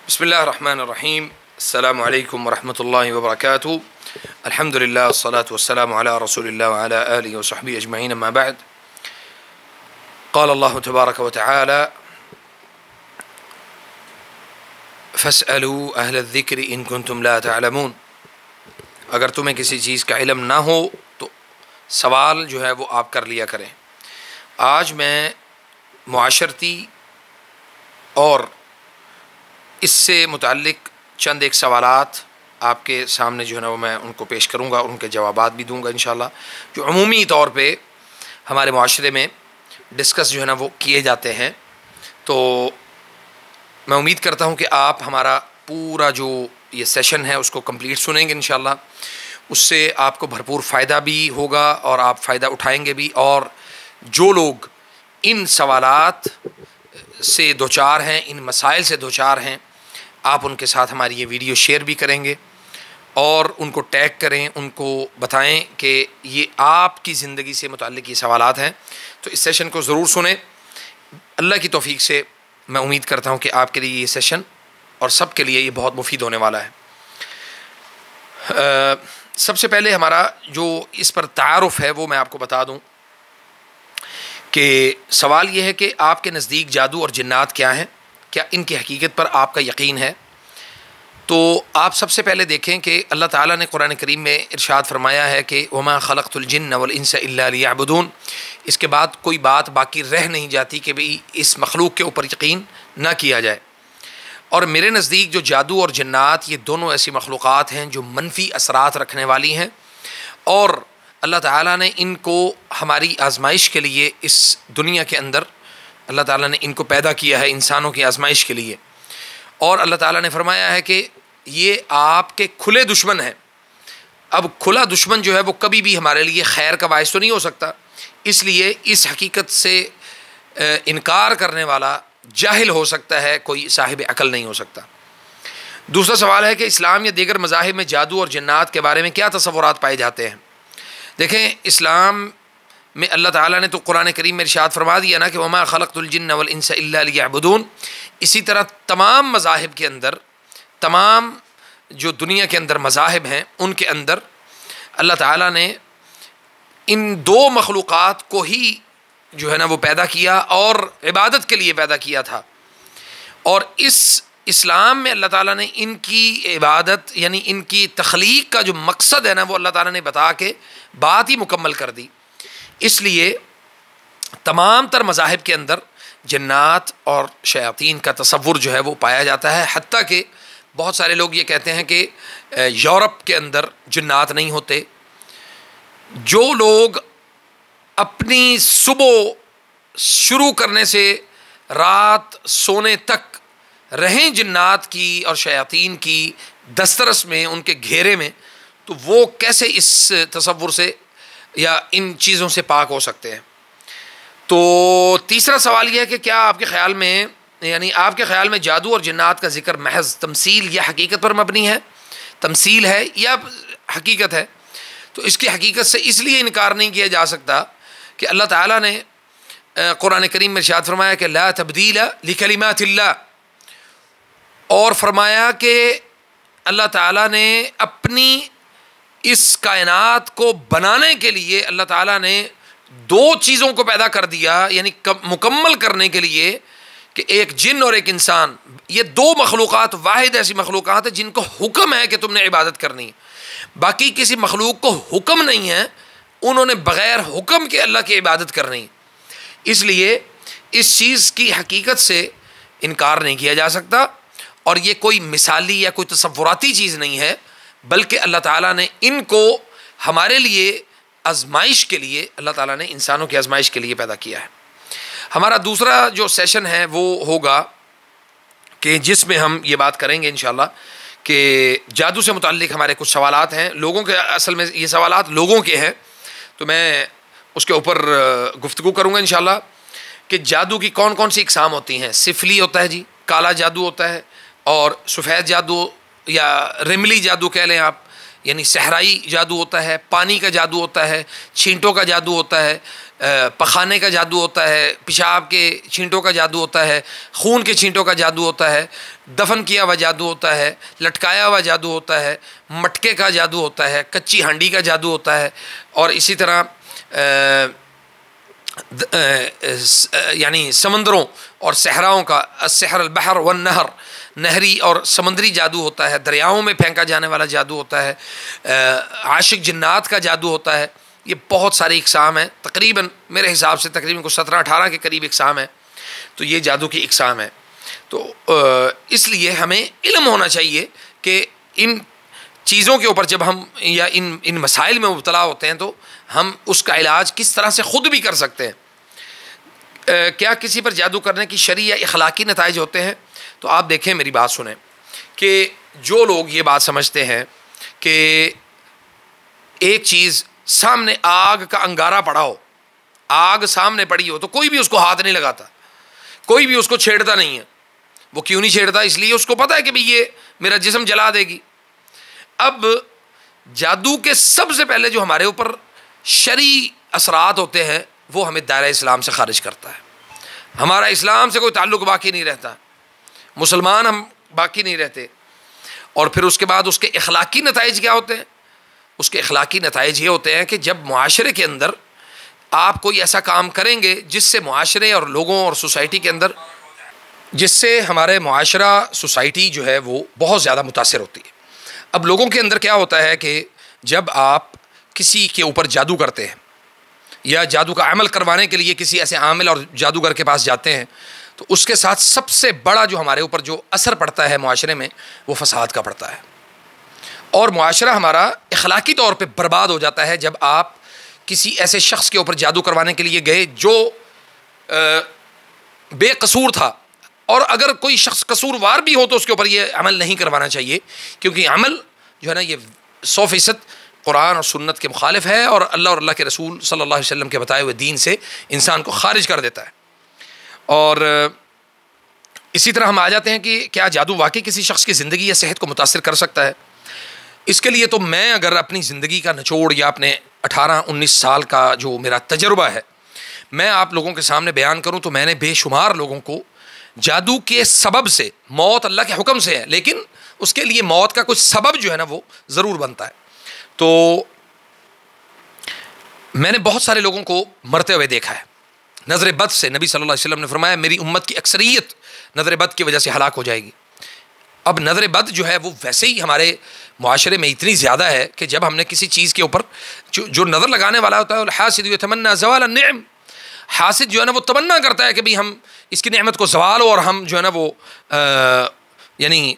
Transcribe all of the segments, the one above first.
بسم اللہ الرحمن الرحیم السلام علیکم ورحمۃ اللہ وبرکاتہ الحمد للہ والصلاة والسلام علی رسول اللہ وعلی آلہ وصحبہ اجمعین اما بعد قال اللہ تبارک وتعالی فاسألوا اہل الذکر ان کنتم لا تعلمون، اگر تمہیں کسی چیز کا علم نہ ہو تو سوال جو ہے وہ آپ کر لیا کریں۔ آج میں معاشرتی اور اس سے متعلق چند ایک سوالات آپ کے سامنے جو ہے نا وہ میں ان کو پیش کروں گا اور ان کے جوابات بھی دوں گا انشاءاللہ، جو عمومی طور پہ ہمارے معاشرے میں ڈسکس جو ہے نا وہ کیے جاتے ہیں۔ تو میں امید کرتا ہوں کہ آپ ہمارا پورا جو یہ سیشن ہے اس کو کمپلیٹ سنیں گے انشاءاللہ، اس سے آپ کو بھرپور فائدہ بھی ہوگا اور آپ فائدہ اٹھائیں گے بھی، اور جو لوگ ان سوالات سے دوچار ہیں، ان مسائل سے دوچار ہیں، آپ ان کے ساتھ ہماری یہ ویڈیو شیئر بھی کریں گے اور ان کو ٹیگ کریں، ان کو بتائیں کہ یہ آپ کی زندگی سے متعلق یہ سوالات ہیں۔ تو اس سیشن کو ضرور سنیں، اللہ کی توفیق سے میں امید کرتا ہوں کہ آپ کے لیے یہ سیشن اور سب کے لیے یہ بہت مفید ہونے والا ہے۔ سب سے پہلے ہمارا جو اس پر تعارف ہے وہ میں آپ کو بتا دوں کہ سوال یہ ہے کہ آپ کے نزدیک جادو اور جنات کیا ہیں، کیا ان کی حقیقت پر آپ کا یقین ہے؟ تو آپ سب سے پہلے دیکھیں کہ اللہ تعالیٰ نے قرآن کریم میں ارشاد فرمایا ہے کہ وَمَا خَلَقْتُ الْجِنَّ وَالْإِنسَ إِلَّا لِيَعْبُدُونَ، اس کے بعد کوئی بات باقی رہ نہیں جاتی کہ بھئی اس مخلوق کے اوپر یقین نہ کیا جائے۔ اور میرے نزدیک جو جادو اور جنات یہ دونوں ایسی مخلوقات ہیں جو منفی اثرات رکھنے والی ہیں، اور اللہ تعالیٰ نے ان کو ہماری آزمائش کے لیے اس دنیا کے اندر اللہ تعالیٰ نے ان کو پیدا کیا ہے انسانوں کی آزمائش کے لیے، اور اللہ تعالیٰ نے فرمایا ہے کہ یہ آپ کے کھلے دشمن ہیں۔ اب کھلا دشمن جو ہے وہ کبھی بھی ہمارے لیے خیر کا باعث تو نہیں ہو سکتا، اس لیے اس حقیقت سے انکار کرنے والا جاہل ہو سکتا ہے، کوئی صاحب عقل نہیں ہو سکتا۔ دوسرا سوال ہے کہ اسلام یا دیگر مذاہب میں جادو اور جنات کے بارے میں کیا تصورات پائے جاتے ہیں؟ دیکھیں، اسلام میں اللہ تعالیٰ نے تو قرآن کریم میں ارشاد فرما دیا نا کہ وما خلقت الجن والانس الا لیعبدون۔ اسی طرح تمام مذاہب کے اندر، تمام جو دنیا کے اندر مذاہب ہیں ان کے اندر اللہ تعالیٰ نے ان دو مخلوقات کو ہی جو ہے نا وہ پیدا کیا اور عبادت کے لیے پیدا کیا تھا، اور اس اسلام میں اللہ تعالیٰ نے ان کی عبادت یعنی ان کی تخلیق کا جو مقصد ہے نا وہ اللہ تعالیٰ نے بتا کے بات ہی مکمل کر دی۔ اس لیے تمام تر مذاہب کے اندر جنات اور شیاطین کا تصور جو ہے وہ پایا جاتا ہے، حتیٰ کہ بہت سارے لوگ یہ کہتے ہیں کہ یورپ کے اندر جنات نہیں ہوتے۔ جو لوگ اپنی صبح شروع کرنے سے رات سونے تک رہیں جنات کی اور شیاطین کی دسترس میں، ان کے گھیرے میں، تو وہ کیسے اس تصور سے یا ان چیزوں سے پاک ہو سکتے ہیں؟ تو تیسرا سوال یہ ہے کہ کیا آپ کے خیال میں یعنی آپ کے خیال میں جادو اور جنات کا ذکر محض تمثیل یا حقیقت پر مبنی ہے، تمثیل ہے یا حقیقت ہے؟ تو اس کی حقیقت سے اس لیے انکار نہیں کیا جا سکتا کہ اللہ تعالیٰ نے قرآن کریم میں ارشاد فرمایا کہ لا تبدیل لکلمات اللہ، اور فرمایا کہ اللہ تعالیٰ نے اپنی اس کائنات کو بنانے کے لیے اللہ تعالیٰ نے دو چیزوں کو پیدا کر دیا، یعنی مکمل کرنے کے لیے، کہ ایک جن اور ایک انسان، یہ دو مخلوقات واحد ایسی مخلوقات ہیں جن کو حکم ہے کہ تم نے عبادت کرنی ہے۔ باقی کسی مخلوق کو حکم نہیں ہے، انہوں نے بغیر حکم کے اللہ کی عبادت کرنی ہے۔ اس لیے اس چیز کی حقیقت سے انکار نہیں کیا جا سکتا، اور یہ کوئی مثالی یا کوئی تصوراتی چیز نہیں ہے، بلکہ اللہ تعالیٰ نے ان کو ہمارے لیے آزمائش کے لیے، اللہ تعالیٰ نے انسانوں کی آزمائش کے لیے پیدا کیا ہے۔ ہمارا دوسرا جو سیشن ہے وہ ہوگا کہ جس میں ہم یہ بات کریں گے انشاءاللہ کہ جادو سے متعلق ہمارے کچھ سوالات ہیں لوگوں کے، اصل میں یہ سوالات لوگوں کے ہیں، تو میں اس کے اوپر گفتگو کروں گا انشاءاللہ کہ جادو کی کون کون سی اقسام ہوتی ہیں۔ سفلی ہوتا ہے جی، کالا جادو ہوتا ہے، اور سفید جادو یا رملی جادو کہہ لیں آپ، یعنی صحرائی جادو ہوتا ہے، پانی کا جادو ہوتا ہے، چھینٹوں کا جادو ہوتا ہے، پخانے کا جادو ہوتا ہے، پیشاب کے چھینٹوں کا جادو ہوتا ہے، خون کے چھینٹوں کا جادو ہوتا ہے، دفن کیا ہوا جادو ہوتا ہے، لٹکایا ہوا جادو ہوتا ہے، مٹکے کا جادو ہوتا ہے، کچی ہانڈی کا جادو ہوتا ہے، اور اسی طرح یعنی سمندروں اور صحراؤں کا السحر البحر والنہر، نہری اور سمندری جادو ہوتا ہے، دریاؤں میں پھینکا جانے والا جادو ہوتا ہے، عاشق جنات کا جادو ہوتا ہے۔ یہ بہت ساری اقسام ہیں، تقریباً میرے حساب سے تقریباً کو 17-18 کے قریب اقسام ہیں۔ تو یہ جادو کی اقسام ہے۔ تو اس لیے ہمیں علم ہونا چاہیے کہ ان چیزوں کے اوپر جب ہم یا ان مسائل میں مبتلا ہوتے ہیں تو ہم اس کا علاج کس طرح سے خود بھی کر سکتے ہیں۔ کیا کسی پر جادو کرنے کی شرعی یا اخلاقی نتائج ہوتے ہیں؟ تو آپ دیکھیں، میری بات سنیں کہ جو لوگ یہ بات سمجھتے ہیں کہ ایک چیز سامنے آگ کا انگارہ پڑا ہو، آگ سامنے پڑی ہو تو کوئی بھی اس کو ہاتھ نہیں لگاتا، کوئی بھی اس کو چھیڑتا نہیں ہے۔ وہ کیوں نہیں چھیڑتا؟ اس لیے اس کو پتہ ہے کہ بھئی یہ میرا جسم جلا دے گی۔ اب جادو کے سب سے پہلے جو ہمارے اوپر شرعی اثرات ہوتے ہیں وہ ہمیں دائرہ اسلام سے خارج کرتا ہے۔ ہمارا اسلام سے کوئی تعلق باقی نہیں رہتا، مسلمان ہم باقی نہیں رہتے۔ اور پھر اس کے بعد اس کے اخلاقی نتائج کیا ہوتے ہیں؟ اس کے اخلاقی نتائج یہ ہوتے ہیں کہ جب معاشرے کے اندر آپ کوئی ایسا کام کریں گے جس سے معاشرے اور لوگوں اور سوسائٹی کے اندر، جس سے ہمارے معاشرہ سوسائٹی جو ہے وہ بہت زیادہ متاثر ہوتی ہے۔ اب لوگوں کے اندر کیا ہوتا ہے کہ جب آپ کسی کے اوپر جادو کرتے ہیں یا جادو کا عمل کروانے کے لیے کسی ایسے عامل اور جادوگر کے پاس جاتے ہیں تو اس کے ساتھ سب سے بڑا جو ہمارے اوپر جو اثر پڑتا ہے معاشرے میں وہ فساد کا پڑتا ہے، اور معاشرہ ہمارا اخلاقی طور پہ برباد ہو جاتا ہے جب آپ کسی ایسے شخص کے اوپر جادو کروانے کے لیے گئے جو بے قصور تھا، اور اگر کوئی شخص قصوروار بھی ہو تو اس کے اوپر یہ عمل نہیں کروانا چاہیے، کیونکہ عمل جو ہے نا یہ 100% قرآن اور سنت کے مخالف ہے اور اللہ اور اللہ کے رسول صلی اللہ علیہ وسلم کے بتائے ہوئے دین سے انسان کو خارج کر دیتا ہے۔ اور اسی طرح ہم آ جاتے ہیں کہ کیا جادو واقعی کسی شخص کی زندگی یا صحت کو متاثر کر سکتا ہے؟ اس کے لیے تو میں اگر اپنی زندگی کا نچوڑ یا اپنے 18-19 سال کا جو میرا تجربہ ہے میں آپ لوگوں کے سامنے بیان کروں تو میں نے بے شمار لوگوں کو جادو کے سبب سے، موت اللہ کے حکم سے ہے لیکن اس کے لیے موت کا کچھ سبب جو ہے نا وہ ضرور بنتا ہے، تو میں نے بہت سارے لوگوں کو مرتے ہوئے دیکھا ہے نظر بد سے۔ نبی صلی اللہ علیہ وسلم نے فرمایا میری امت کی اکثریت نظر بد کی وجہ سے ہلاک ہو جائے گی۔ اب نظر بد جو ہے وہ ویسے ہی ہمارے معاشرے میں اتنی زیادہ ہے کہ جب ہم نے کسی چیز کے اوپر جو نظر لگانے والا ہوتا ہے، الحاسد یتمنی زوال النعم، حاسد جو ہے نا وہ تمنا کرتا ہے کہ بھی ہم اس کی نعمت کو زوال ہو اور ہم جو ہے نا وہ یعنی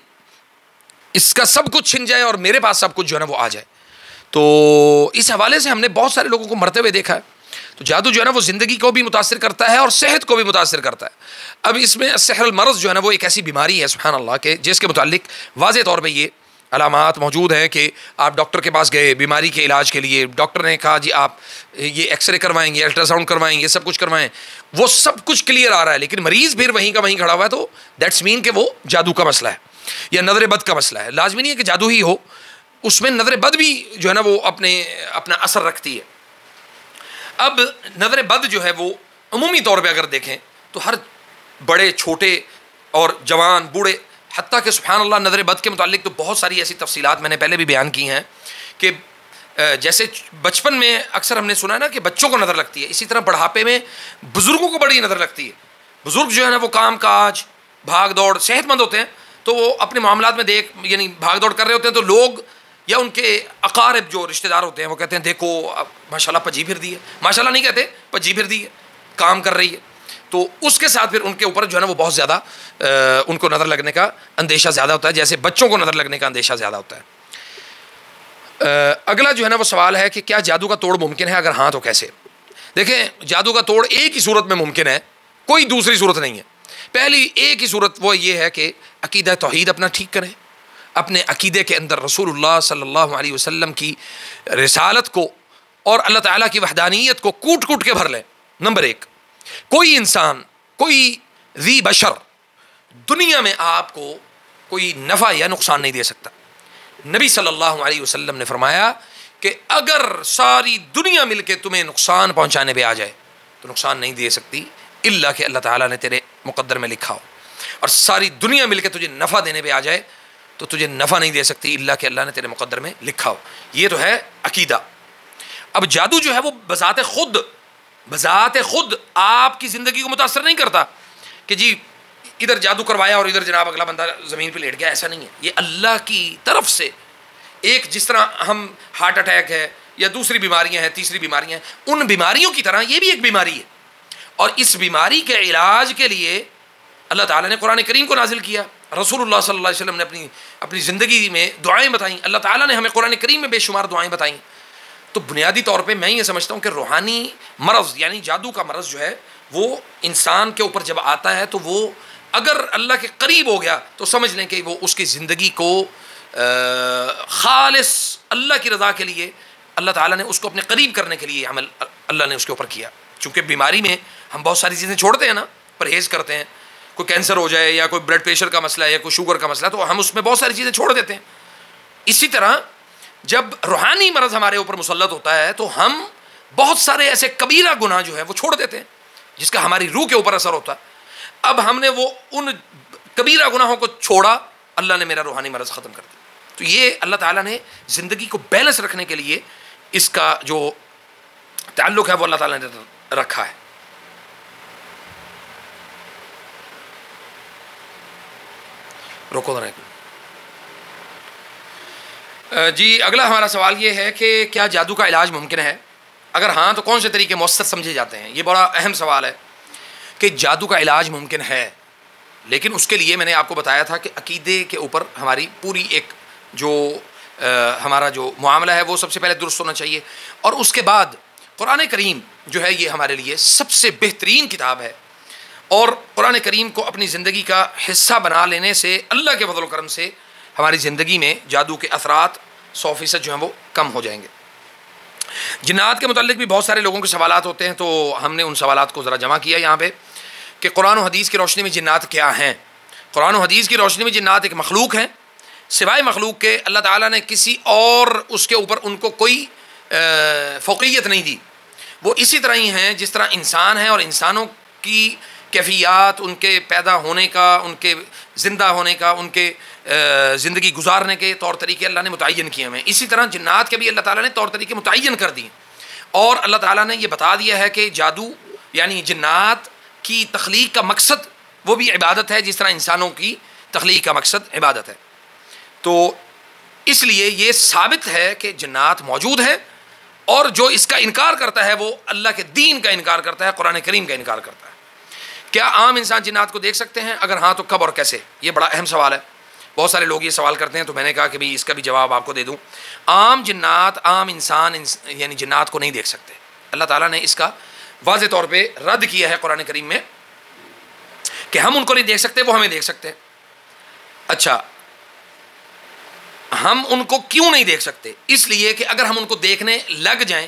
اس کا سب کچھ چھن جائے اور میرے پاس سب کچھ جو ہے نا وہ آ جائے۔ تو اس حوالے سے ہم نے بہت سارے لوگوں کو مرتے ہوئے دیکھا ہے۔ تو جادو جو ہے نا وہ زندگی کو بھی متاثر کرتا ہے اور صحت کو بھی متاثر کرتا ہے۔ اب اس میں السحر المرض جو ہے نا وہ ایک ایسی بیماری ہے سبحان اللہ کہ جس کے متعلق واضح طور پہ یہ علامات موجود ہیں کہ آپ ڈاکٹر کے پاس گئے بیماری کے علاج کے لیے، ڈاکٹر نے کہا جی آپ یہ ایکس رے کروائیں گے، الٹرا ساؤنڈ کروائیں گے، سب کچھ کروائیں، وہ سب کچھ کلیئر آ رہا ہے لیکن مریض پھر وہیں کا وہیں کھڑا ہوا ہے، تو دیٹس مین کہ وہ جادو کا مسئلہ ہے یا نظر بد کا مسئلہ ہے۔ لازمی نہیں ہے کہ جادو ہی ہو، اس میں نظر بد بھی جو ہے نا وہ اپنا اثر رکھتی ہے۔ اب نظر بد جو ہے وہ عمومی طور پہ اگر دیکھیں تو ہر بڑے چھوٹے اور جوان بوڑھے، حتیٰ کہ سبحان اللہ نظر بد کے متعلق تو بہت ساری ایسی تفصیلات میں نے پہلے بھی بیان کی ہیں کہ جیسے بچپن میں اکثر ہم نے سنا ہے نا کہ بچوں کو نظر لگتی ہے، اسی طرح بڑھاپے میں بزرگوں کو بڑی نظر لگتی ہے۔ بزرگ جو ہے نا وہ کام کاج بھاگ دوڑ صحت مند ہوتے ہیں تو وہ اپنے معاملات میں یعنی بھاگ دوڑ کر رہے ہوتے ہیں تو لوگ یا ان کے اقارب جو رشتہ دار ہوتے ہیں وہ کہتے ہیں دیکھو اب ماشاء اللہ پجی پھر دی ہے، ماشاء اللہ نہیں کہتے پجی پھر دی ہے، کام کر رہی ہے، تو اس کے ساتھ پھر ان کے اوپر جو ہے نا وہ بہت زیادہ ان کو نظر لگنے کا اندیشہ زیادہ ہوتا ہے جیسے بچوں کو نظر لگنے کا اندیشہ زیادہ ہوتا ہے۔ اگلا جو ہے نا وہ سوال ہے کہ کیا جادو کا توڑ ممکن ہے، اگر ہاں تو کیسے؟ دیکھیں جادو کا توڑ ایک ہی صورت میں ممکن ہے، کوئی دوسری صورت نہیں ہے۔ پہلی ایک ہی صورت وہ یہ ہے کہ عقیدہ توحید اپنا ٹھیک کریں، اپنے عقیدے کے اندر رسول اللہ صلی اللہ علیہ وسلم کی رسالت کو اور اللہ تعالیٰ کی وحدانیت کو کوٹ کوٹ کے بھر لیں۔ نمبر ایک، کوئی انسان، کوئی ذی بشر دنیا میں آپ کو کوئی نفع یا نقصان نہیں دے سکتا۔ نبی صلی اللہ علیہ وسلم نے فرمایا کہ اگر ساری دنیا مل کے تمہیں نقصان پہنچانے پہ آ جائے تو نقصان نہیں دے سکتی الا کہ اللہ تعالیٰ نے تیرے مقدر میں لکھا ہو. اور ساری دنیا مل کے تجھے نفع دینے پہ آ جائے تو تجھے نفع نہیں دے سکتی الا کہ اللہ نے تیرے مقدر میں لکھا ہو. یہ تو ہے عقیدہ. اب جادو جو ہے وہ بذات خود آپ کی زندگی کو متاثر نہیں کرتا کہ جی ادھر جادو کروایا اور ادھر جناب اگلا بندہ زمین پہ لیٹ گیا. ایسا نہیں ہے. یہ اللہ کی طرف سے ایک جس طرح ہم ہارٹ اٹیک ہے یا دوسری بیماریاں ہیں, تیسری بیماریاں ہیں, ان بیماریوں کی طرح یہ بھی ایک بیماری ہے. اور اس بیماری کے علاج کے لیے اللہ تعالیٰ نے قرآن کریم کو نازل کیا. رسول اللہ صلی اللہ علیہ وسلم نے اپنی زندگی میں دعائیں بتائیں. اللہ تعالیٰ نے ہمیں قرآن کریم میں بے شمار دعائیں بتائیں. تو بنیادی طور پہ میں یہ سمجھتا ہوں کہ روحانی مرض یعنی جادو کا مرض جو ہے وہ انسان کے اوپر جب آتا ہے تو وہ اگر اللہ کے قریب ہو گیا تو سمجھ لیں کہ وہ اس کی زندگی کو خالص اللہ کی رضا کے لیے اللہ تعالیٰ نے اس کو اپنے قریب کرنے کے لیے عمل اللہ نے اس کے اوپر کیا. چونکہ بیماری میں ہم بہت ساری چیزیں چھوڑتے ہیں نا, پرہیز کرتے ہیں. کوئی کینسر ہو جائے یا کوئی بلڈ پریشر کا مسئلہ ہے یا کوئی شوگر کا مسئلہ ہے تو ہم اس میں بہت ساری چیزیں چھوڑ دیتے ہیں. اسی طرح جب روحانی مرض ہمارے اوپر مسلط ہوتا ہے تو ہم بہت سارے ایسے کبیرہ گناہ جو ہے وہ چھوڑ دیتے ہیں جس کا ہماری روح کے اوپر اثر ہوتا ہے. اب ہم نے وہ ان کبیرہ گناہوں کو چھوڑا, اللہ نے میرا روحانی مرض ختم کر دیا. تو یہ اللہ تعالیٰ نے زندگی کو بیلنس رکھنے کے لیے اس کا جو تعلق ہے وہ اللہ تعالیٰ نے رکھا ہے. روکو ذرا. جی اگلا ہمارا سوال یہ ہے کہ کیا جادو کا علاج ممکن ہے؟ اگر ہاں تو کون سے طریقے مؤثر سمجھے جاتے ہیں؟ یہ بڑا اہم سوال ہے کہ جادو کا علاج ممکن ہے, لیکن اس کے لیے میں نے آپ کو بتایا تھا کہ عقیدے کے اوپر ہماری پوری ایک جو ہمارا جو معاملہ ہے وہ سب سے پہلے درست ہونا چاہیے. اور اس کے بعد قرآن کریم جو ہے یہ ہمارے لیے سب سے بہترین کتاب ہے, اور قرآن کریم کو اپنی زندگی کا حصہ بنا لینے سے اللہ کے فضل و کرم سے ہماری زندگی میں جادو کے اثرات 100% جو ہیں وہ کم ہو جائیں گے. جنات کے متعلق بھی بہت سارے لوگوں کے سوالات ہوتے ہیں, تو ہم نے ان سوالات کو ذرا جمع کیا یہاں پہ کہ قرآن و حدیث کی روشنی میں جنات کیا ہیں. قرآن و حدیث کی روشنی میں جنات ایک مخلوق ہیں, سوائے مخلوق کے اللہ تعالیٰ نے کسی اور اس کے اوپر ان کو کوئی فوقیت نہیں دی. وہ اسی طرح ہی ہیں جس طرح انسان ہیں, اور انسانوں کی کیفیات, ان کے پیدا ہونے کا, ان کے زندہ ہونے کا, ان کے زندگی گزارنے کے طور طریقے اللہ نے متعین کیے ہوئے ہیں. اسی طرح جنات کے بھی اللہ تعالیٰ نے طور طریقے متعین کر دیے, اور اللہ تعالیٰ نے یہ بتا دیا ہے کہ جادو یعنی جنات کی تخلیق کا مقصد وہ بھی عبادت ہے جس طرح انسانوں کی تخلیق کا مقصد عبادت ہے. تو اس لیے یہ ثابت ہے کہ جنات موجود ہیں, اور جو اس کا انکار کرتا ہے وہ اللہ کے دین کا انکار کرتا ہے, قرآن کریم کا انکار کرتا ہے. کیا عام انسان جنات کو دیکھ سکتے ہیں؟ اگر ہاں تو کب اور کیسے؟ یہ بڑا اہم سوال ہے. بہت سارے لوگ یہ سوال کرتے ہیں, تو میں نے کہا کہ بھئی اس کا بھی جواب آپ کو دے دوں. عام جنات, عام انسان یعنی جنات کو نہیں دیکھ سکتے. اللہ تعالیٰ نے اس کا واضح طور پہ رد کیا ہے قرآن کریم میں کہ ہم ان کو نہیں دیکھ سکتے, وہ ہمیں دیکھ سکتے ہیں. اچھا, ہم ان کو کیوں نہیں دیکھ سکتے؟ اس لیے کہ اگر ہم ان کو دیکھنے لگ جائیں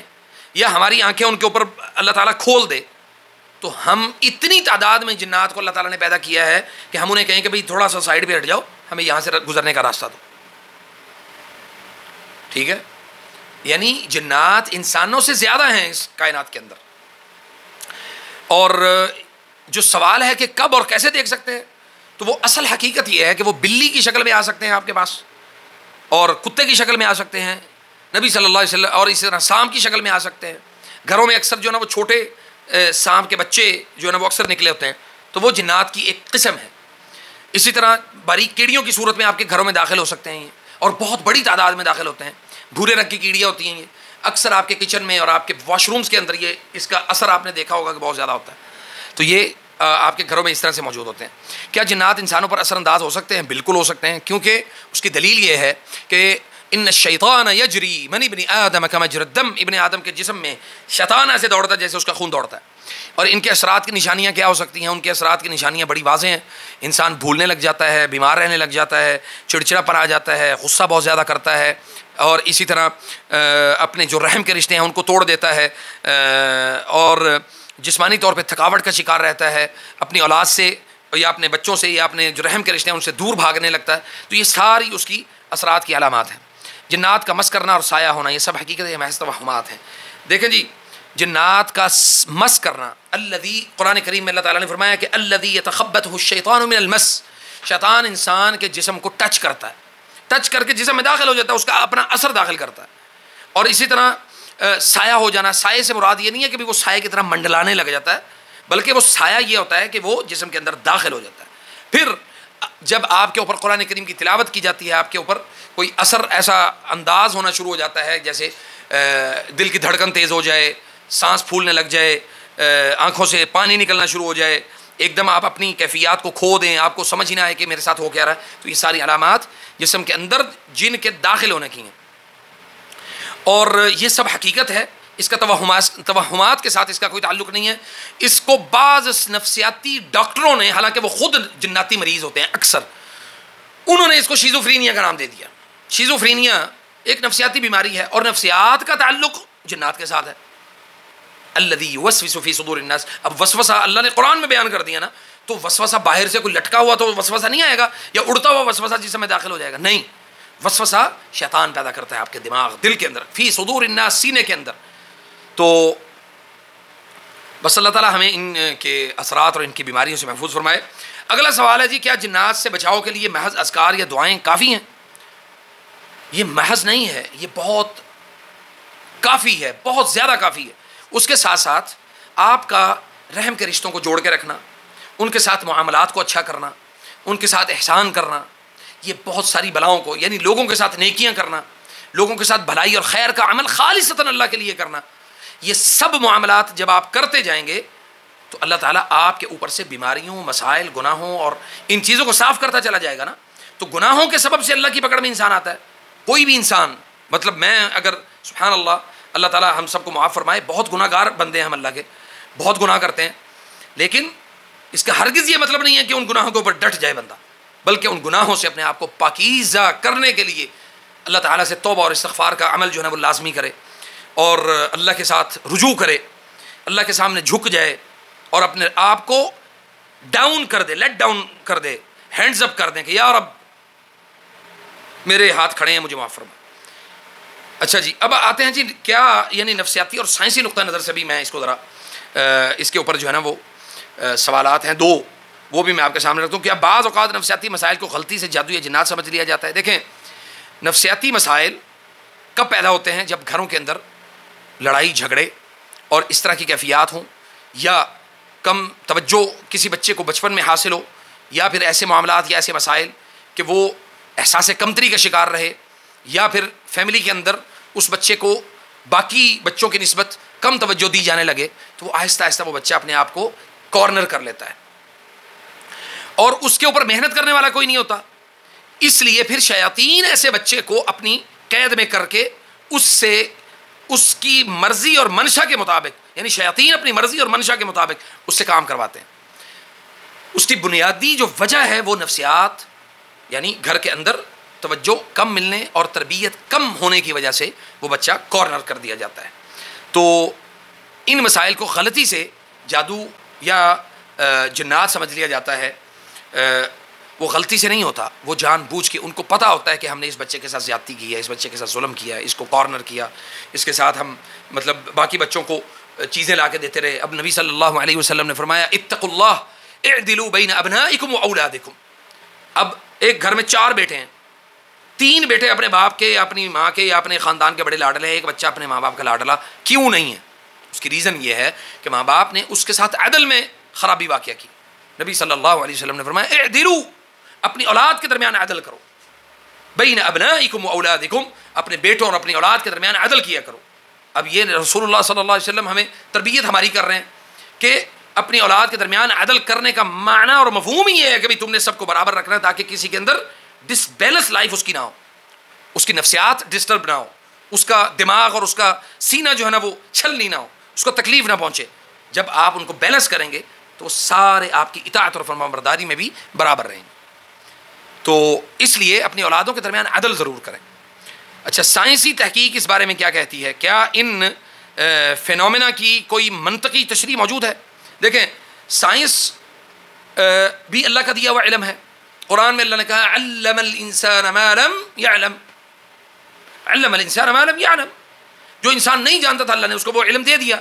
یا ہماری آنکھیں ان کے اوپر اللہ تعالیٰ کھول دے تو ہم اتنی تعداد میں جنات کو اللہ تعالیٰ نے پیدا کیا ہے کہ ہم انہیں کہیں کہ بھئی تھوڑا سا سائڈ پہ ہٹ جاؤ, ہمیں یہاں سے گزرنے کا راستہ دو. ٹھیک ہے, یعنی جنات انسانوں سے زیادہ ہیں اس کائنات کے اندر. اور جو سوال ہے کہ کب اور کیسے دیکھ سکتے ہیں, تو وہ اصل حقیقت یہ ہے کہ وہ بلی کی شکل میں آ سکتے ہیں آپ کے پاس, اور کتے کی شکل میں آ سکتے ہیں نبی صلی اللہ علیہ وسلم, اور اسی طرح سانپ کی شکل میں آ سکتے ہیں. گھروں میں اکثر جو ہے نا وہ چھوٹے سانپ کے بچے جو ہے نا وہ اکثر نکلے ہوتے ہیں, تو وہ جنات کی ایک قسم ہے. اسی طرح باریک کیڑیوں کی صورت میں آپ کے گھروں میں داخل ہو سکتے ہیں, اور بہت بڑی تعداد میں داخل ہوتے ہیں. بھورے رنگ کی کیڑیاں ہوتی ہیں, یہ اکثر آپ کے کچن میں اور آپ کے واش رومز کے اندر یہ اس کا اثر آپ نے دیکھا ہوگا کہ بہت زیادہ ہوتا ہے. تو یہ آپ کے گھروں میں اس طرح سے موجود ہوتے ہیں. کیا جنات انسانوں پر اثر انداز ہو سکتے ہیں؟ بالکل ہو سکتے ہیں, کیونکہ اس کی دلیل یہ ہے کہ ان الشیطان یجری من ابن آدم کما یجری الدم, ابن آدم کے جسم میں شیطان ایسے دوڑتا ہے جیسے اس کا خون دوڑتا ہے. اور ان کے اثرات کی نشانیاں کیا ہو سکتی ہیں؟ ان کے اثرات کی نشانیاں بڑی واضح ہیں. انسان بھولنے لگ جاتا ہے, بیمار رہنے لگ جاتا ہے, چڑچڑا پن آ جاتا ہے, غصہ بہت زیادہ کرتا ہے, اور اسی طرح اپنے جو رحم کے رشتے ہیں ان کو توڑ دیتا ہے, اور جسمانی طور پہ تھکاوٹ کا شکار رہتا ہے, اپنی اولاد سے یا اپنے بچوں سے یا اپنے جو رحم کے رشتے ہیں ان سے دور بھاگنے لگتا ہے. تو یہ ساری اس کی اثرات کی علامات ہیں. جنات کا مس کرنا اور سایہ ہونا یہ سب حقیقت محض توہمات ہیں. دیکھیں جی, جنات کا مس کرنا. الذی، قرآن کریم میں اللہ تعالیٰ نے فرمایا کہ الذی یتخبطہ الشیطان من المس، شیطان انسان کے جسم کو ٹچ کرتا ہے، ٹچ کر کے جسم میں داخل ہو جاتا ہے، اس کا اپنا اثر داخل کرتا ہے. اور اسی طرح سایہ ہو جانا، سائے سے مراد یہ نہیں ہے کہ وہ سائے کی طرح منڈلانے لگ جاتا ہے، بلکہ وہ سایہ یہ ہوتا ہے کہ وہ جسم کے اندر داخل ہو جاتا ہے. پھر جب آپ کے اوپر قرآن کریم کی تلاوت کی جاتی ہے، آپ کے اوپر کوئی اثر ایسا انداز ہونا شروع ہو جاتا ہے جیسے دل کی دھڑکن تیز ہو جائے، سانس پھولنے لگ جائے، آنکھوں سے پانی نکلنا شروع ہو جائے، ایک دم آپ اپنی کیفیات کو کھو دیں، آپ کو سمجھ ہی نہ آئے کہ میرے ساتھ ہو کیا رہا ہے، تو یہ ساری علامات جسم کے اندر جن کے داخل ہونے کی ہیں. اور یہ سب حقیقت ہے، اس کا توہمات کے ساتھ اس کا کوئی تعلق نہیں ہے. اس کو بعض نفسیاتی ڈاکٹروں نے، حالانکہ وہ خود جناتی مریض ہوتے ہیں اکثر، انہوں نے اس کو شیزوفرینیا کا نام دے دیا. شیزوفرینیا ایک نفسیاتی بیماری ہے، اور نفسیات کا تعلق جنات کے ساتھ ہے. الذی یوسوس فی صدور الناس. اب وسوسہ اللہ نے قرآن میں بیان کر دیا نا، تو وسوسہ باہر سے کوئی لٹکا ہوا تو وسوسہ نہیں آئے گا، یا اڑتا ہوا وسوسہ جس میں داخل ہو جائے گا، نہیں. وسوسہ شیطان پیدا کرتا ہے آپ کے دماغ، دل کے اندر، فی صدور الناس، سینے کے اندر. تو بس اللہ تعالیٰ ہمیں ان کے اثرات اور ان کی بیماریوں سے محفوظ فرمائے. اگلا سوال ہے جی، کیا جنات سے بچاؤ کے لیے محض اذکار یا دعائیں کافی ہیں؟ یہ محض نہیں ہے، یہ بہت کافی ہے، بہت زیادہ کافی ہے. اس کے ساتھ ساتھ آپ کا رحم کے رشتوں کو جوڑ کے رکھنا، ان کے ساتھ معاملات کو اچھا کرنا، ان کے ساتھ احسان کرنا، یہ بہت ساری بلاؤں کو، یعنی لوگوں کے ساتھ نیکیاں کرنا، لوگوں کے ساتھ بھلائی اور خیر کا عمل خالصتاً اللہ کے لیے کرنا، یہ سب معاملات جب آپ کرتے جائیں گے تو اللہ تعالیٰ آپ کے اوپر سے بیماریوں، مسائل، گناہوں اور ان چیزوں کو صاف کرتا چلا جائے گا نا. تو گناہوں کے سبب سے اللہ کی پکڑ میں انسان آتا ہے. کوئی بھی انسان، مطلب میں اگر، سبحان اللہ تعالیٰ ہم سب کو معاف فرمائے، بہت گناہ گار بندے ہیں ہم اللہ کے، بہت گناہ کرتے ہیں، لیکن اس کا ہرگز یہ مطلب نہیں ہے کہ ان گناہوں کے اوپر ڈٹ جائے بندہ، بلکہ ان گناہوں سے اپنے آپ کو پاکیزہ کرنے کے لیے اللہ تعالیٰ سے توبہ اور استغفار کا عمل جو ہے وہ لازمی کرے، اور اللہ کے ساتھ رجوع کرے، اللہ کے سامنے جھک جائے اور اپنے آپ کو ڈاؤن کر دے، لیٹ ڈاؤن کر دے، ہینڈز اپ کر دیں کہ یا رب میرے ہاتھ کھڑے ہیں، مجھے معاف فرما. اچھا جی، اب آتے ہیں جی، کیا یعنی نفسیاتی اور سائنسی نقطہ نظر سے بھی میں اس کو ذرا اس کے اوپر جو ہے نا وہ سوالات ہیں دو، وہ بھی میں آپ کے سامنے رکھتا ہوں. کیا بعض اوقات نفسیاتی مسائل کو غلطی سے جادو یا جنات سمجھ لیا جاتا ہے؟ دیکھیں، نفسیاتی مسائل کب پیدا ہوتے ہیں؟ جب گھروں کے اندر لڑائی جھگڑے اور اس طرح کی کیفیات ہوں، یا کم توجہ کسی بچے کو بچپن میں حاصل ہو، یا پھر ایسے معاملات یا ایسے مسائل کہ وہ احساس کمتری کا شکار رہے، یا پھر فیملی کے اندر اس بچے کو باقی بچوں کی نسبت کم توجہ دی جانے لگے، تو وہ آہستہ آہستہ وہ بچہ اپنے آپ کو کارنر کر لیتا ہے، اور اس کے اوپر محنت کرنے والا کوئی نہیں ہوتا. اس لیے پھر شیاطین ایسے بچے کو اپنی قید میں کر کے اس سے اس کی مرضی اور منشا کے مطابق، یعنی شیاطین اپنی مرضی اور منشا کے مطابق اس سے کام کرواتے ہیں. اس کی بنیادی جو وجہ ہے وہ نفسیات، یعنی گھر کے اندر توجہ کم ملنے اور تربیت کم ہونے کی وجہ سے وہ بچہ کارنر کر دیا جاتا ہے. تو ان مسائل کو غلطی سے جادو یا جنات سمجھ لیا جاتا ہے. وہ غلطی سے نہیں ہوتا، وہ جان بوجھ کے، ان کو پتہ ہوتا ہے کہ ہم نے اس بچے کے ساتھ زیادتی کی ہے، اس بچے کے ساتھ ظلم کیا ہے، اس کو کارنر کیا، اس کے ساتھ ہم مطلب باقی بچوں کو چیزیں لا کے دیتے رہے. اب نبی صلی اللہ علیہ وسلم نے فرمایا اتقوا اللہ اعدلوا بین ابنائکم واولادکم. اب ایک گھر میں 4 بیٹے ہیں، 3 بیٹے اپنے باپ کے یا اپنی ماں کے یا اپنے خاندان کے بڑے لاڈلے ہیں، ایک بچہ اپنے ماں باپ کا لاڈلا کیوں نہیں ہے؟ اس کی ریزن یہ ہے کہ ماں باپ نے اس کے ساتھ عدل میں خرابی واقع کی. نبی صلی اللہ علیہ وسلم نے فرمایا اعدلوا، اپنی اولاد کے درمیان عدل کرو، بین ابنائکم واولادکم، اپنے بیٹوں اور اپنی اولاد کے درمیان عدل کیا کرو. اب یہ رسول اللہ صلی اللہ علیہ وسلم ہمیں تربیت ہماری کر رہے ہیں کہ اپنی اولاد کے درمیان عدل کرنے کا معنی اور مفہوم ہی یہ ہے کہ تم نے سب کو برابر رکھنا ہے، تاکہ کسی کے اندر ڈس بیلنس لائف اس کی نہ ہو، اس کی نفسیات ڈسٹرب نہ ہو، اس کا دماغ اور اس کا سینہ جو ہے نا وہ چھلنی نہ ہو، اس کو تکلیف نہ پہنچے. جب آپ ان کو بیلنس کریں گے تو سارے آپ کی اطاعت اور فرمانبرداری میں بھی برابر رہیں گے. تو اس لیے اپنی اولادوں کے درمیان عدل ضرور کریں. اچھا، سائنسی تحقیق اس بارے میں کیا کہتی ہے؟ کیا ان فینومینا کی کوئی منطقی تشریح موجود ہے؟ دیکھیں، سائنس بھی اللہ کا دیا ہوا علم ہے. قرآن میں اللہ نے کہا علم الانسان ما لم يعلم، علم الانسان ما لم يعلم، جو انسان نہیں جانتا تھا اللہ نے اس کو وہ علم دے دیا.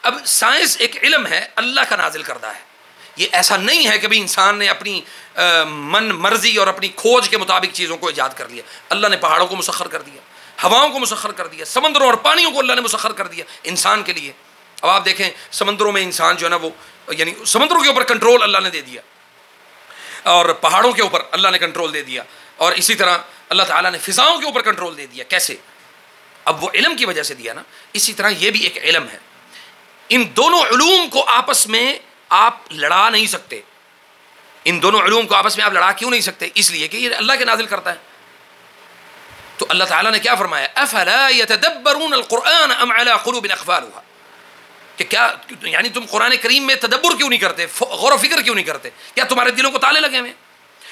اب سائنس ایک علم ہے اللہ کا نازل کردہ ہے، یہ ایسا نہیں ہے کہ بھی انسان نے اپنی من مرضی اور اپنی کھوج کے مطابق چیزوں کو ایجاد کر لیا۔ اللہ نے پہاڑوں کو مسخر کر دیا، ہواؤں کو مسخر کر دیا، سمندروں اور پانیوں کو اللہ نے مسخر کر دیا انسان کے لیے۔ اب آپ دیکھیں سمندروں میں انسان جو ہے نا وہ یعنی سمندروں کے اوپر کنٹرول اللہ نے دے دیا، اور پہاڑوں کے اوپر اللہ نے کنٹرول دے دیا، اور اسی طرح اللہ تعالیٰ نے فضاؤں کے اوپر کنٹرول دے دیا۔ کیسے؟ اب وہ علم کی وجہ سے دیا نا۔ اسی طرح یہ بھی ایک علم ہے۔ ان دونوں علوم کو آپس میں آپ لڑا نہیں سکتے۔ ان دونوں علوم کو آپس میں آپ لڑا کیوں نہیں سکتے؟ اس لیے کہ یہ اللہ کے نازل کرتا ہے۔ تو اللہ تعالیٰ نے کیا فرمایا؟ افلا يتدبرون القرآن ام على قلوب اقفالها، کہ کیا یعنی تم قرآن کریم میں تدبر کیوں نہیں کرتے، غور و فکر کیوں نہیں کرتے؟ کیا تمہارے دلوں کو تالے لگے ہوئے؟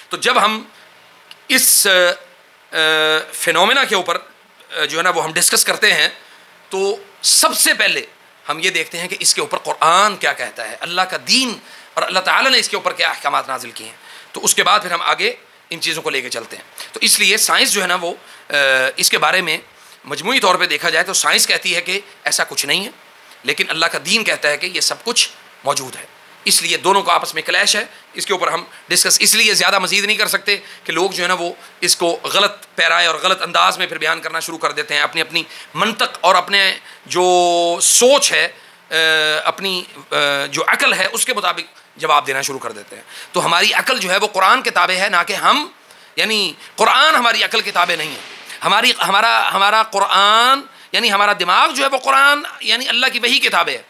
تو جب ہم اس فینومینا کے اوپر جو ہے نا وہ ہم ڈسکس کرتے ہیں تو سب سے پہلے ہم یہ دیکھتے ہیں کہ اس کے اوپر قرآن کیا کہتا ہے، اللہ کا دین اور اللہ تعالیٰ نے اس کے اوپر کیا احکامات نازل کیے ہیں۔ تو اس کے بعد پھر ہم آگے ان چیزوں کو لے کے چلتے ہیں۔ تو اس لیے سائنس جو ہے نا وہ اس کے بارے میں مجموعی طور پہ دیکھا جائے تو سائنس کہتی ہے کہ ایسا کچھ نہیں ہے، لیکن اللہ کا دین کہتا ہے کہ یہ سب کچھ موجود ہے۔ اس لیے دونوں کا آپس میں کلیش ہے۔ اس کے اوپر ہم ڈسکس اس لیے زیادہ مزید نہیں کر سکتے کہ لوگ جو ہے نا وہ اس کو غلط پیرائے اور غلط انداز میں پھر بیان کرنا شروع کر دیتے ہیں، اپنی اپنی منطق اور اپنے جو سوچ ہے، اپنی جو عقل ہے اس کے مطابق جواب دینا شروع کر دیتے ہیں۔ تو ہماری عقل جو ہے وہ قرآن کے تابع ہے، نہ کہ ہم، یعنی قرآن ہماری عقل کے تابع نہیں ہے۔ ہمارا قرآن یعنی ہمارا دماغ جو ہے وہ قرآن یعنی اللہ کی وحی کے تابع ہے۔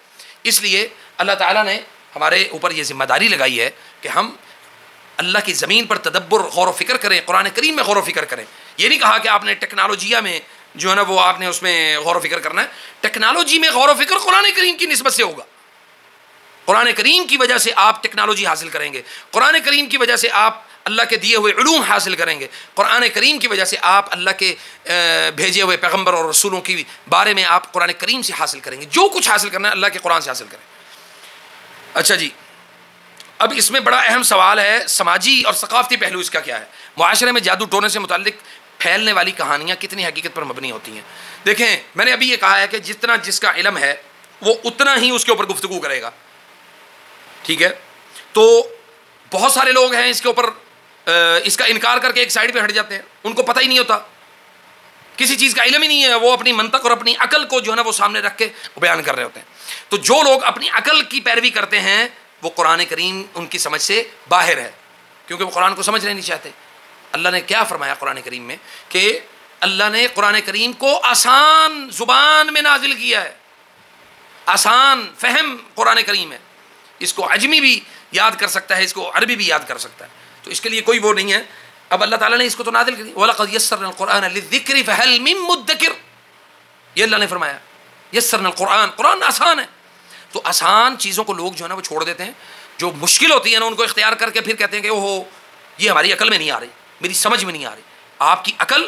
اس لیے اللہ تعالیٰ نے ہمارے اوپر یہ ذمہ داری لگائی ہے کہ ہم اللہ کی زمین پر تدبر، غور و فکر کریں، قرآن کریم میں غور و فکر کریں۔ یہ نہیں کہا کہ آپ نے ٹیکنالوجیا میں جو ہے نا وہ آپ نے اس میں غور و فکر کرنا ہے۔ ٹیکنالوجی میں غور و فکر قرآن کریم کی نسبت سے ہوگا۔ قرآن کریم کی وجہ سے آپ ٹیکنالوجی حاصل کریں گے، قرآن کریم کی وجہ سے آپ اللہ کے دیے ہوئے علوم حاصل کریں گے، قرآن کریم کی وجہ سے آپ اللہ کے بھیجے ہوئے پیغمبر اور رسولوں کی بارے میں آپ قرآن کریم سے حاصل کریں گے۔ جو کچھ حاصل کرنا ہے اللہ کے قرآن سے حاصل کریں۔ اچھا جی، اب اس میں بڑا اہم سوال ہے سماجی اور ثقافتی پہلو اس کا کیا ہے۔ معاشرے میں جادو ٹونے سے متعلق پھیلنے والی کہانیاں کتنی حقیقت پر مبنی ہوتی ہیں؟ دیکھیں، میں نے ابھی یہ کہا ہے کہ جتنا جس کا علم ہے وہ اتنا ہی اس کے اوپر گفتگو کرے گا، ٹھیک ہے؟ تو بہت سارے لوگ ہیں اس کے اوپر اس کا انکار کر کے ایک سائڈ پہ ہٹ جاتے ہیں، ان کو پتہ ہی نہیں ہوتا، کسی چیز کا علم ہی نہیں ہے، وہ اپنی منطق اور اپنی عقل کو جو ہے نا وہ سامنے رکھ کے بیان کر رہے ہوتے ہیں۔ تو جو لوگ اپنی عقل کی پیروی کرتے ہیں وہ قرآن کریم ان کی سمجھ سے باہر ہے، کیونکہ وہ قرآن کو سمجھنا نہیں چاہتے۔ اللہ نے کیا فرمایا قرآن کریم میں کہ اللہ نے قرآن کریم کو آسان زبان میں نازل کیا ہے، آسان فہم قرآن کریم ہے، اس کو عجمی بھی یاد کر سکتا ہے، اس کو عربی بھی یاد کر سکتا ہے، تو اس کے لیے کوئی وہ نہیں ہے۔ اب اللہ تعالیٰ نے اس کو تو نازل کری، وَلَقَدْ يَسَّرْنَا الْقُرْآنَ لِلذِّكْرِ فَهَلْ مِن مُدَّكِرٍ، یہ اللہ نے فرمایا یسرنا القرآن، قرآن آسان ہے۔ تو آسان چیزوں کو لوگ جو ہے نا وہ چھوڑ دیتے ہیں، جو مشکل ہوتی ہیں نا ان کو اختیار کر کے پھر کہتے ہیں کہ اوہو یہ ہماری عقل میں نہیں آ رہی، میری سمجھ میں نہیں آ رہی۔ آپ کی عقل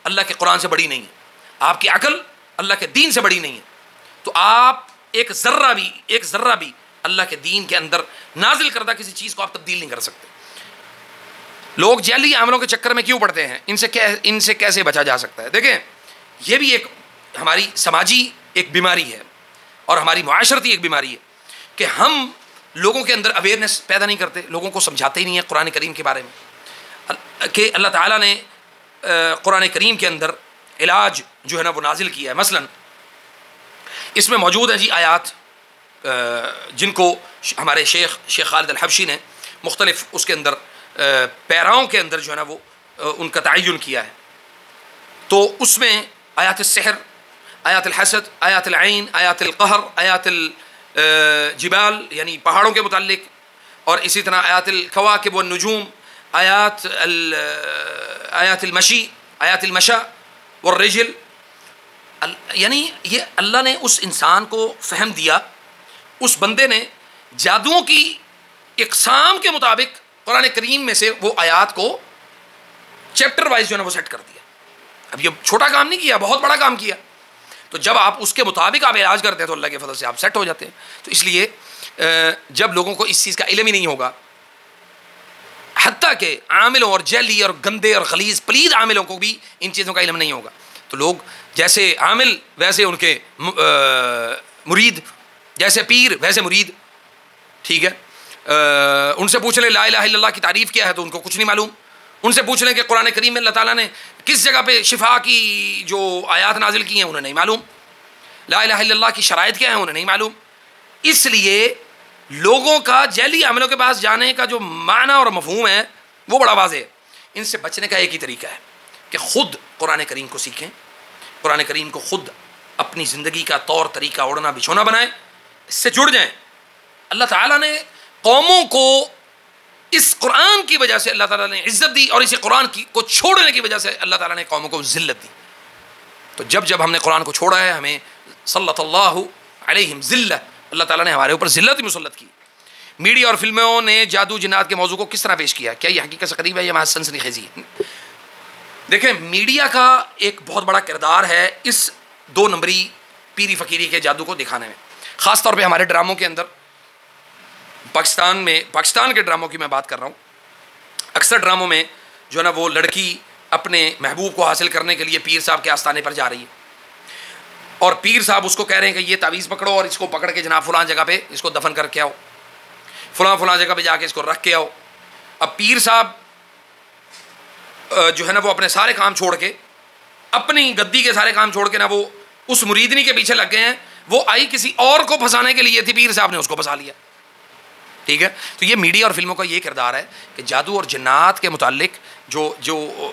اللہ کے قرآن سے بڑی نہیں ہے، آپ کی عقل اللہ کے دین سے بڑی نہیں ہے، تو آپ ایک ذرہ بھی اللہ کے دین کے اندر نازل کردہ کسی چیز کو آپ تبدیل نہیں کر سکتے۔ لوگ جعلی عملوں کے چکر میں کیوں پڑتے ہیں؟ ان سے کیسے بچا جا سکتا ہے؟ دیکھیں، یہ بھی ایک ہماری سماجی ایک بیماری ہے اور ہماری معاشرتی ایک بیماری ہے کہ ہم لوگوں کے اندر اویئرنیس پیدا نہیں کرتے، لوگوں کو سمجھاتے ہی نہیں ہیں قرآن کریم کے بارے میں کہ اللہ تعالیٰ نے قرآن کریم کے اندر علاج جو ہے نا وہ نازل کیا ہے۔ مثلا اس میں موجود ہیں جی آیات جن کو ہمارے شیخ خالد الحبشی نے مختلف اس کے اندر پیراؤں کے اندر جو ہے نا وہ ان کا تعین کیا ہے۔ تو اس میں آیات السحر، آیات الحسد، آیات العین، آیات القہر، آیات الجبال یعنی پہاڑوں کے متعلق، اور اسی طرح آیات الکواکب والنجوم، آیات المشی، آیات المشا والرجل، یعنی یہ اللہ نے اس انسان کو فہم دیا، اس بندے نے جادوؤں کی اقسام کے مطابق قرآن کریم میں سے وہ آیات کو چیپٹر وائز جو ہے نا وہ سیٹ کر دیا۔ اب یہ چھوٹا کام نہیں کیا، بہت بڑا کام کیا۔ تو جب آپ اس کے مطابق آپ علاج کرتے ہیں تو اللہ کے فضل سے آپ سیٹ ہو جاتے ہیں۔ تو اس لیے جب لوگوں کو اس چیز کا علم ہی نہیں ہوگا، حتیٰ کہ عاملوں اور جعلی اور گندے اور غلیظ پلید عاملوں کو بھی ان چیزوں کا علم نہیں ہوگا، تو لوگ جیسے عامل ویسے ان کے مرید جیسے پیر ویسے مرید. ٹھیک ہے, ان سے پوچھ لیں لا الہ الا اللہ کی تعریف کیا ہے تو ان کو کچھ نہیں معلوم. ان سے پوچھ لیں کہ قرآن کریم میں اللہ تعالیٰ نے کس جگہ پہ شفا کی جو آیات نازل کی ہیں انہیں نہیں معلوم. لا الہ الا اللہ کی شرائط کیا ہیں انہیں نہیں معلوم. اس لیے لوگوں کا جعلی عملوں کے پاس جانے کا جو معنی اور مفہوم ہے وہ بڑا واضح ہے. ان سے بچنے کا ایک ہی طریقہ ہے کہ خود قرآن کریم کو سیکھیں, قرآن کریم کو خود اپنی زندگی کا طور طریقہ اوڑھنا بچھونا بنائیں, اس سے جڑ جائیں. اللہ تعالیٰ نے قوموں کو اس قرآن کی وجہ سے اللہ تعالیٰ نے عزت دی, اور اسی قرآن کو چھوڑنے کی وجہ سے اللہ تعالیٰ نے قوموں کو ذلت دی. تو جب ہم نے قرآن کو چھوڑا ہے ہمیں صلی اللہ علیہم ذلہ, اللہ تعالیٰ نے ہمارے اوپر ذلت ہی مسلط کی. میڈیا اور فلموں نے جادو جنات کے موضوع کو کس طرح پیش کیا؟ کیا یہ حقیقت سے قریب ہے یا محض سنسنی خیزی ہے؟ دیکھیں, میڈیا کا ایک بہت بڑا کردار ہے اس 2 نمبری پیری فقیری کے جادو کو دکھانے میں. خاص طور پہ ہمارے ڈراموں کے اندر, پاکستان کے ڈراموں کی میں بات کر رہا ہوں. اکثر ڈراموں میں جو ہے نا وہ لڑکی اپنے محبوب کو حاصل کرنے کے لیے پیر صاحب کے آستانے پر جا رہی ہے, اور پیر صاحب اس کو کہہ رہے ہیں کہ یہ تعویذ پکڑو اور اس کو پکڑ کے جناب فلاں جگہ پہ اس کو دفن کر کے آؤ, فلاں جگہ پہ جا کے اس کو رکھ کے آؤ. اب پیر صاحب جو ہے نا وہ اپنے سارے کام چھوڑ کے, اپنی گدی کے سارے کام چھوڑ کے نا وہ اس مریدنی کے پیچھے لگ گئے ہیں. وہ آئی کسی اور کو پھنسانے کے لیے تھی, پیر صاحب نے اس کو پھنسا لیا. ٹھیک ہے, تو یہ میڈیا اور فلموں کا یہ کردار ہے کہ جادو اور جنات کے متعلق جو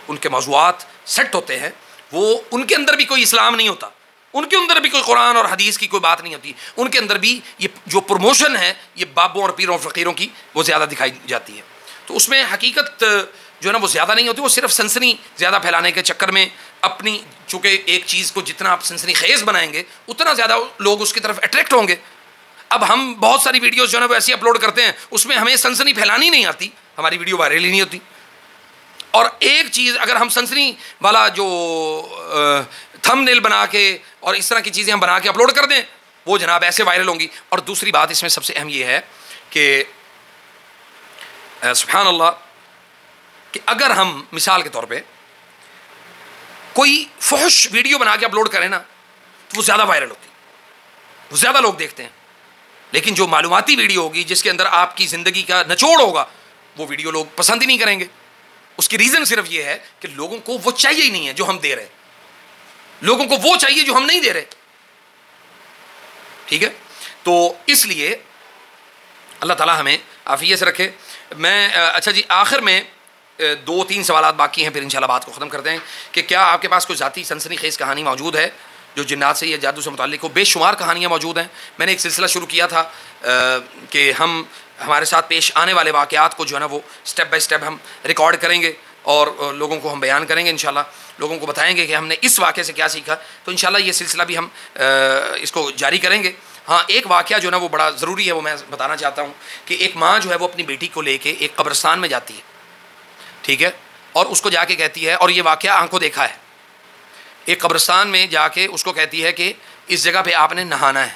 ان کے موضوعات سیٹ ہوتے ہیں وہ ان کے اندر بھی کوئی اسلام نہیں ہوتا, ان کے اندر بھی کوئی قرآن اور حدیث کی کوئی بات نہیں ہوتی. ان کے اندر بھی یہ جو پروموشن ہے یہ بابوں اور پیروں اور فقیروں کی وہ زیادہ دکھائی جاتی ہے. تو اس میں حقیقت جو ہے نا وہ زیادہ نہیں ہوتی. وہ صرف سنسنی زیادہ پھیلانے کے چکر میں اپنی, چونکہ ایک چیز کو جتنا آپ سنسنی خیز بنائیں گے اتنا زیادہ لوگ اس کی طرف اٹریکٹ ہوں گے. اب ہم بہت ساری ویڈیوز جو ہے نا وہ ایسی اپلوڈ کرتے ہیں, اس میں ہمیں سنسنی پھیلانی نہیں آتی, ہماری ویڈیو وائرل ہی نہیں ہوتی. اور ایک چیز اگر ہم سنسنی والا جو تھم نیل بنا کے اور اس طرح کی چیزیں ہم بنا کے اپلوڈ کر دیں وہ جناب ایسے وائرل ہوں گی. اور دوسری بات اس میں سب سے اہم یہ ہے کہ سبحان اللہ کہ اگر ہم مثال کے طور پہ کوئی فحش ویڈیو بنا کے اپلوڈ کریں نا تو وہ زیادہ وائرل ہوتی, وہ زیادہ لوگ دیکھتے ہیں. لیکن جو معلوماتی ویڈیو ہوگی جس کے اندر آپ کی زندگی کا نچوڑ ہوگا وہ ویڈیو لوگ پسند ہی نہیں کریں گے. اس کی ریزن صرف یہ ہے کہ لوگوں کو وہ چاہیے ہی نہیں ہے جو ہم دے رہے, لوگوں کو وہ چاہیے جو ہم نہیں دے رہے. ٹھیک ہے, تو اس لیے اللہ تعالیٰ ہمیں عافیت سے رکھے. میں اچھا جی, آخر میں 2-3 سوالات باقی ہیں, پھر انشاءاللہ بات کو ختم کرتے ہیں کہ کیا آپ کے پاس کوئی ذاتی سنسنی خیز کہانی موجود ہے جو جنات سے یا جادو سے متعلق ہو؟ بے شمار کہانیاں موجود ہیں. میں نے ایک سلسلہ شروع کیا تھا کہ ہمارے ساتھ پیش آنے والے واقعات کو جو ہے نا وہ سٹیپ بائی سٹیپ ہم ریکارڈ کریں گے اور لوگوں کو ہم بیان کریں گے. انشاءاللہ لوگوں کو بتائیں گے کہ ہم نے اس واقعے سے کیا سیکھا. تو انشاءاللہ یہ سلسلہ بھی ہم اس کو جاری کریں گے. ہاں, ایک واقعہ جو ہے نا وہ بڑا ضروری ہے, وہ میں بتانا چاہتا ہوں کہ ایک ماں جو ہے وہ اپنی بیٹی کو لے کے ایک قبرستان میں جاتی ہے. ٹھیک ہے, اور اس کو جا کے کہتی ہے, اور یہ واقعہ آنکھوں دیکھا ہے, ایک قبرستان میں جا کے اس کو کہتی ہے کہ اس جگہ پہ آپ نے نہانا ہے.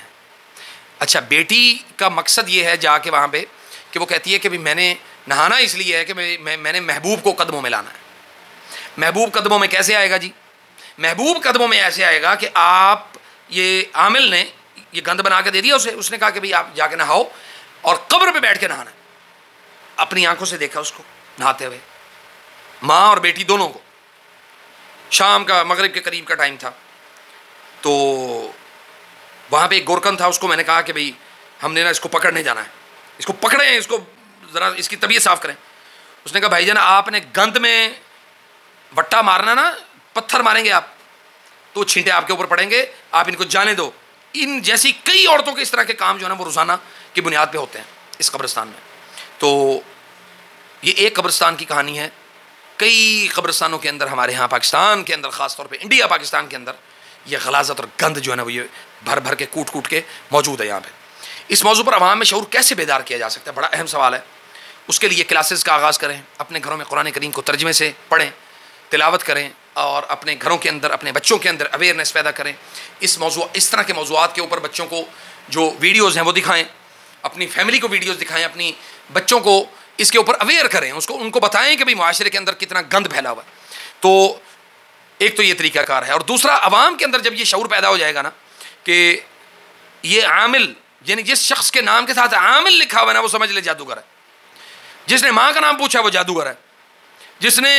اچھا, بیٹی کا مقصد یہ ہے جا کے وہاں پہ کہ وہ کہتی ہے کہ میں نے نہانا اس لیے ہے کہ میں نے محبوب کو قدموں میں لانا ہے. محبوب قدموں میں کیسے آئے گا جی؟ محبوب قدموں میں ایسے آئے گا کہ آپ, یہ عامل نے یہ گند بنا کے دے دیا اسے, اس نے کہا کہ بھئی آپ جا کے نہاؤ اور قبر پہ بیٹھ کے نہانا. اپنی آنکھوں سے دیکھا اس کو نہاتے ہوئے, ماں اور بیٹی دونوں کو. شام کا, مغرب کے قریب کا ٹائم تھا. تو وہاں پہ ایک گورکن تھا, اس کو میں نے کہا کہ بھئی ہم نے نا اس کو پکڑنے جانا ہے, اس کو پکڑیں, اس کو ذرا اس کی طبیعت صاف کریں. اس نے کہا بھائی جان آپ نے گند میں وٹا مارنا نا, پتھر ماریں گے آپ تو چھینٹے آپ کے اوپر پڑیں گے, آپ ان کو جانے دو. ان جیسی کئی عورتوں کے اس طرح کے کام جو ہے نا وہ روزانہ کی بنیاد پہ ہوتے ہیں اس قبرستان میں. تو یہ ایک قبرستان کی کہانی ہے. کئی قبرستانوں کے اندر ہمارے ہاں پاکستان کے اندر, خاص طور پہ انڈیا پاکستان کے اندر یہ غلاظت اور گند جو ہے نا وہ یہ بھر بھر کے کوٹ کوٹ کے موجود ہے یہاں پہ. اس موضوع پر عوام میں شعور کیسے بیدار کیا جا سکتا ہے, بڑا اہم سوال ہے. اس کے لیے کلاسز کا آغاز کریں, اپنے گھروں میں قرآن کریم کو ترجمے سے پڑھیں, تلاوت کریں, اور اپنے گھروں کے اندر اپنے بچوں کے اندر اویئرنیس پیدا کریں. اس طرح کے موضوعات کے اوپر بچوں کو جو ویڈیوز ہیں وہ دکھائیں, اپنی فیملی کو ویڈیوز دکھائیں, اپنی بچوں کو اس کے اوپر اویئر کریں, ان کو بتائیں کہ بھئی معاشرے کے اندر کتنا گند پھیلا ہوا ہے. تو ایک تو یہ طریقہ کار ہے. اور دوسرا, عوام کے اندر جب یہ شعور پیدا ہو جائے گا نا کہ یہ عامل یعنی جس شخص کے نام کے ساتھ عامل لکھا ہوا ہے نا وہ سمجھ لے جادوگر ہے. جس نے ماں کا نام پوچھا وہ جادوگر ہے. جس نے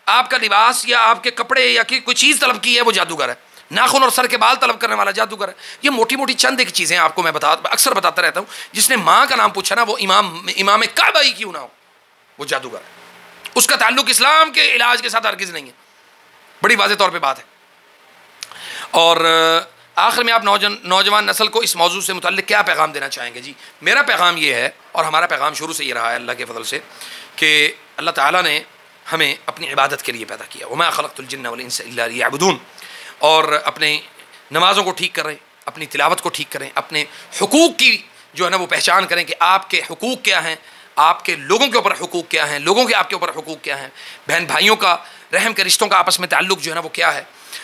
آپ کا لباس یا آپ کے کپڑے یا کوئی چیز طلب کی ہے وہ جادوگر ہے. ناخن اور سر کے بال طلب کرنے والا جادوگر ہے. یہ موٹی موٹی چند ایک چیزیں آپ کو میں اکثر بتاتا رہتا ہوں. جس نے ماں کا نام پوچھا نا وہ امام کعبہ ہی کیوں نہ ہو وہ جادوگر ہے. اس کا تعلق اسلام کے علاج کے ساتھ ہرگز نہیں ہے. بڑی واضح طور پہ بات ہے. اور آخر میں آپ نوجوان نسل کو اس موضوع سے متعلق کیا پیغام دینا چاہیں گے؟ جی میرا پیغام یہ ہے اور ہمارا پیغام شروع سے یہ رہا ہے اللہ کے فضل سے کہ اللہ تعالیٰ نے ہمیں اپنی عبادت کے لیے پیدا کیا. وما خلقت الجن والانس الا لیعبدون. اور اپنے نمازوں کو ٹھیک کریں, اپنی تلاوت کو ٹھیک کریں, اپنے حقوق کی جو ہے نا وہ پہچان کریں کہ آپ کے حقوق کیا ہیں, آپ کے لوگوں کے اوپر حقوق کیا ہیں, لوگوں کے آپ کے اوپر حقوق کیا ہیں, بہن بھائیوں کا رحم کے رشتوں کا آپس میں تعلق جو ہے نا وہ کیا ہے.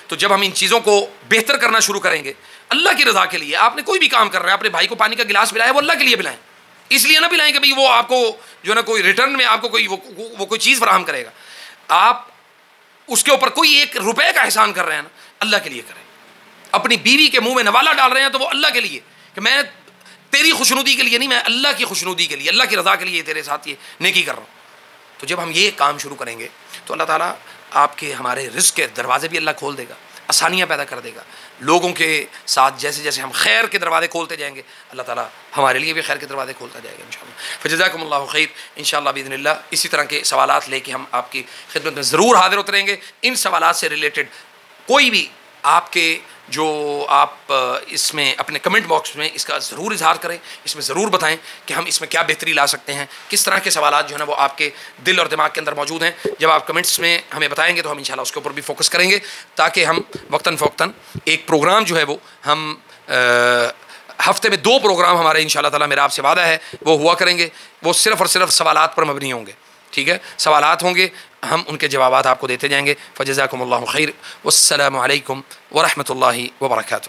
تو جب ہم ان چیزوں کو بہتر کرنا شروع کریں گے اللہ کی رضا کے لیے, آپ نے کوئی بھی کام کر رہے ہیں, اپنے بھائی کو پانی کا گلاس پلایا وہ اللہ کے لیے پلائیں, اس لیے نہ پلائیں کہ بھائی وہ آپ کو جو ہے نا کوئی ریٹرن میں آپ کو کوئی وہ کوئی چیز فراہم کرے گا. آپ اس کے اوپر کوئی 1 روپے کا احسان کر رہے ہیں نا اللہ کے لیے کریں. اپنی بیوی کے منہ میں نوالا ڈال رہے ہیں تو وہ اللہ کے لیے کہ میں تیری خوشنودی کے لیے نہیں, میں اللہ کی خوشنودی کے لیے, اللہ کی رضا کے لیے تیرے ساتھ یہ نیکی کر رہا ہوں. تو جب ہم یہ کام شروع کریں گے تو اللہ تعالیٰ آپ کے ہمارے رزق کے دروازے بھی اللہ کھول دے گا, آسانیاں پیدا کر دے گا. لوگوں کے ساتھ جیسے جیسے ہم خیر کے دروازے کھولتے جائیں گے اللہ تعالیٰ ہمارے لیے بھی خیر کے دروازے کھولتا جائے گا انشاءاللہ. فجزاکم اللہ خیر. انشاءاللہ باذن اللہ اسی طرح کے سوالات لے کے ہم آپ کی خدمت میں ضرور حاضر ہوتے رہیں گے. ان سوالات سے ریلیٹڈ کوئی بھی آپ کے جو آپ اس میں اپنے کمنٹ باکس میں اس کا ضرور اظہار کریں, اس میں ضرور بتائیں کہ ہم اس میں کیا بہتری لا سکتے ہیں, کس طرح کے سوالات جو ہے نا وہ آپ کے دل اور دماغ کے اندر موجود ہیں. جب آپ کمنٹس میں ہمیں بتائیں گے تو ہم انشاءاللہ اس کے اوپر بھی فوکس کریں گے تاکہ ہم وقتاً فوقتاً ایک پروگرام جو ہے وہ ہم ہفتے میں 2 پروگرام ہمارے انشاءاللہ تعالیٰ میرا آپ سے وعدہ ہے وہ ہوا کریں گے. وہ صرف اور صرف سوالات پر مبنی ہوں گے. ٹھیک ہے, سوالات ہوں گے, ہم ان کے جوابات آپ کو دیتے جائیں گے. فجزاکم اللہ خیر. والسلام علیکم ورحمۃ اللہ وبرکاتہ.